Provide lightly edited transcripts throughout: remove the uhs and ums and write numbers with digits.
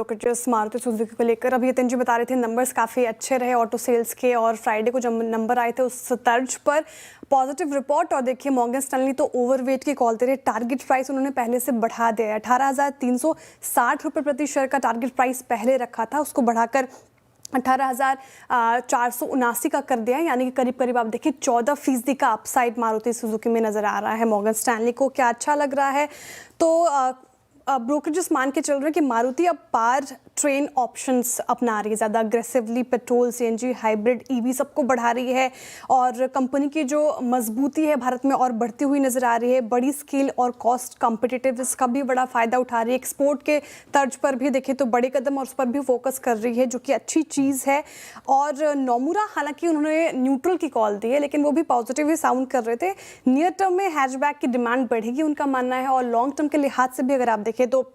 Brokerages Maruti Suzuki को लेकर अभी यतिन जी बता रहे थे नंबर्स काफ़ी अच्छे रहे ऑटो सेल्स के, और फ्राइडे को जब नंबर आए थे उस तर्ज पर पॉजिटिव रिपोर्ट। और देखिए मॉर्गन स्टैनली तो ओवरवेट की कॉल दे रहे, टारगेट प्राइस उन्होंने पहले से बढ़ा दिया है। 18,360 रुपये प्रति शेयर का टारगेट प्राइस पहले रखा था, उसको बढ़ाकर 18,479 का कर दिया है, यानी कि करीब करीब आप देखिए 14% का अपसाइड मारुति सुजुकी में नजर आ रहा है। मॉर्गन स्टैनली को क्या अच्छा लग रहा है, तो ब्रोकरेजेस मान के चल रहे हैं कि मारुति अब पार ट्रेन ऑप्शंस अपना रही है, ज़्यादा aggressively petrol, CNG, hybrid, EV सबको बढ़ा रही है। और कंपनी की जो मजबूती है भारत में और बढ़ती हुई नज़र आ रही है, बड़ी स्केल और कॉस्ट कॉम्पिटिटिव का भी बड़ा फ़ायदा उठा रही है। एक्सपोर्ट के तर्ज पर भी देखें तो बड़े कदम और उस पर भी फोकस कर रही है, जो कि अच्छी चीज़ है। और नोमुरा हालांकि उन्होंने न्यूट्रल की कॉल दी है, लेकिन वो भी पॉजिटिव ही साउंड कर रहे थे। नियर टर्म में हैचबैक की डिमांड बढ़ेगी उनका मानना है, और लॉन्ग टर्म के लिहाज से भी अगर आप देखें तो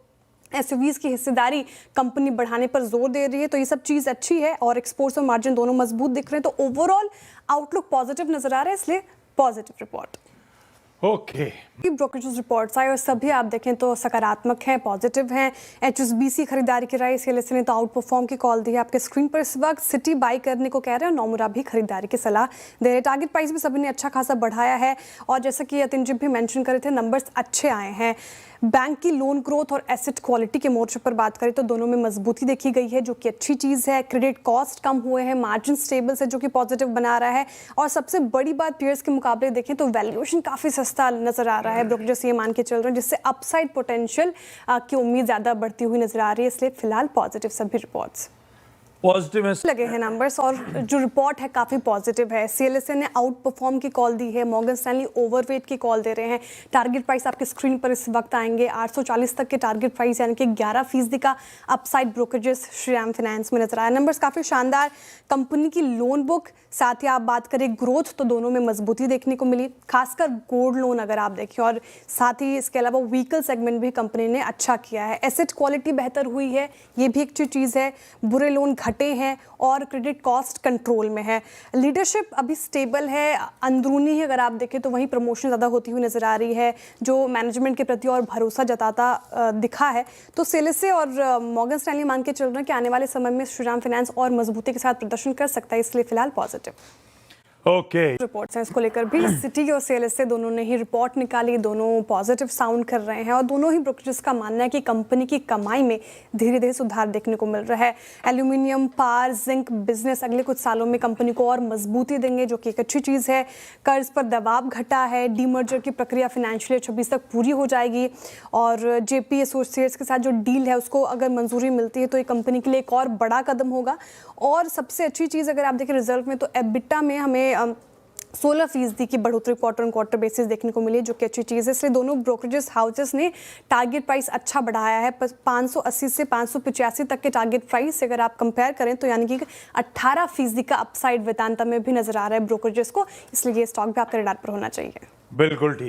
एसयूवीज की हिस्सेदारी कंपनी बढ़ाने पर जोर दे रही है, तो ये सब चीज़ अच्छी है। और एक्सपोर्ट्स और मार्जिन दोनों मजबूत दिख रहे हैं, तो ओवरऑल आउटलुक पॉजिटिव नजर आ रहा है, इसलिए positive report. Okay brokerage reports आए और सभी आप देखें तो सकारात्मक हैं, पॉजिटिव हैं। एचएसबीसी खरीदारी की राय, सीएलएसए ने तो आउट परफॉर्म की कॉल दी है आपके स्क्रीन पर इस वक्त। सिटी बाई करने को कह रहे हैं, और नोमुरा भी खरीदारी की सलाह दे रहे हैं। टारगेट प्राइस भी सभी ने अच्छा खासा बढ़ाया है, और जैसा कि यतिन जी भी मेंशन करे थे नंबर्स अच्छे आए हैं। बैंक की लोन ग्रोथ और एसेट क्वालिटी के मोर्चे पर बात करें तो दोनों में मजबूती देखी गई है, जो कि अच्छी चीज़ है। क्रेडिट कॉस्ट कम हुए हैं, मार्जिन स्टेबल है, जो कि पॉजिटिव बना रहा है। और सबसे बड़ी बात, पीयर्स के मुकाबले देखें तो वैल्यूएशन काफ़ी सस्ता नजर आ रहा है। ब्रोकरेज ये मान के चल रहे हैं, जिससे अपसाइड पोटेंशियल की उम्मीद ज़्यादा बढ़ती हुई नजर आ रही है, इसलिए फिलहाल पॉजिटिव सभी रिपोर्ट्स पॉजिटिव है लगे हैं नंबर्स। और जो रिपोर्ट है काफ़ी पॉजिटिव है। सीएलएसए ने आउट परफॉर्म की कॉल दी है, मॉर्गन स्टैनली ओवरवेट की कॉल दे रहे हैं। टारगेट प्राइस आपके स्क्रीन पर इस वक्त आएंगे 840 तक के टारगेट प्राइस, यानी कि 11% का अपसाइड ब्रोकरेजेस श्रीराम फाइनेंस में नजर आया। नंबर्स काफ़ी शानदार, कंपनी की लोन बुक, साथ ही आप बात करें ग्रोथ तो दोनों में मजबूती देखने को मिली, खासकर गोल्ड लोन अगर आप देखें, और साथ ही इसके अलावा व्हीकल सेगमेंट भी कंपनी ने अच्छा किया है। एसेट क्वालिटी बेहतर हुई है, ये भी एक अच्छी चीज़ है। बुरे लोन घटे हैं और क्रेडिट कॉस्ट कंट्रोल में है। लीडरशिप अभी स्टेबल है। अंदरूनी ही अगर आप देखें तो वहीं प्रमोशन ज़्यादा होती हुई नज़र आ रही है, जो मैनेजमेंट के प्रति और भरोसा जताता दिखा है। तो सीएलएसए और मॉर्गन स्टैनली मान के चल रहे हैं कि आने वाले समय में श्रीराम फाइनेंस और मजबूती के साथ प्रदर्शन कर सकता है, इसलिए फिलहाल पॉजिटिव ओके रिपोर्ट्स हैं। इसको लेकर भी सिटी और सीएलएसए दोनों ने ही रिपोर्ट निकाली, दोनों पॉजिटिव साउंड कर रहे हैं, और दोनों ही ब्रोकरेजेस का मानना है कि कंपनी की कमाई में धीरे धीरे सुधार देखने को मिल रहा है। एल्यूमिनियम, पार, जिंक बिजनेस अगले कुछ सालों में कंपनी को और मजबूती देंगे, जो कि एक अच्छी चीज़ है। कर्ज पर दबाव घटा है, डीमर्जर की प्रक्रिया फाइनेंशियल 26 तक पूरी हो जाएगी, और जेपी एसोसिएट्स के साथ जो डील है उसको अगर मंजूरी मिलती है तो ये कंपनी के लिए एक और बड़ा कदम होगा। और सबसे अच्छी चीज़ अगर आप देखें रिजल्ट में, तो एबिटा में हमें 16% की बढ़ोतरी क्वार्टर ऑन क्वार्टर बेसिस देखने को मिली, जो कि अच्छी चीज़ है। इसलिए दोनों ब्रोकरेजेस हाउसेस ने टारगेट प्राइस अच्छा बढ़ाया है। 580 से 585 तक के टारगेट प्राइस अगर आप कंपेयर करें तो यानी कि 18% का अपसाइड वेदांता में भी नजर आ रहा है ब्रोकरेजेस को, इसलिए ये स्टॉक भी आपके रडार पर होना चाहिए। बिल्कुल ठीक।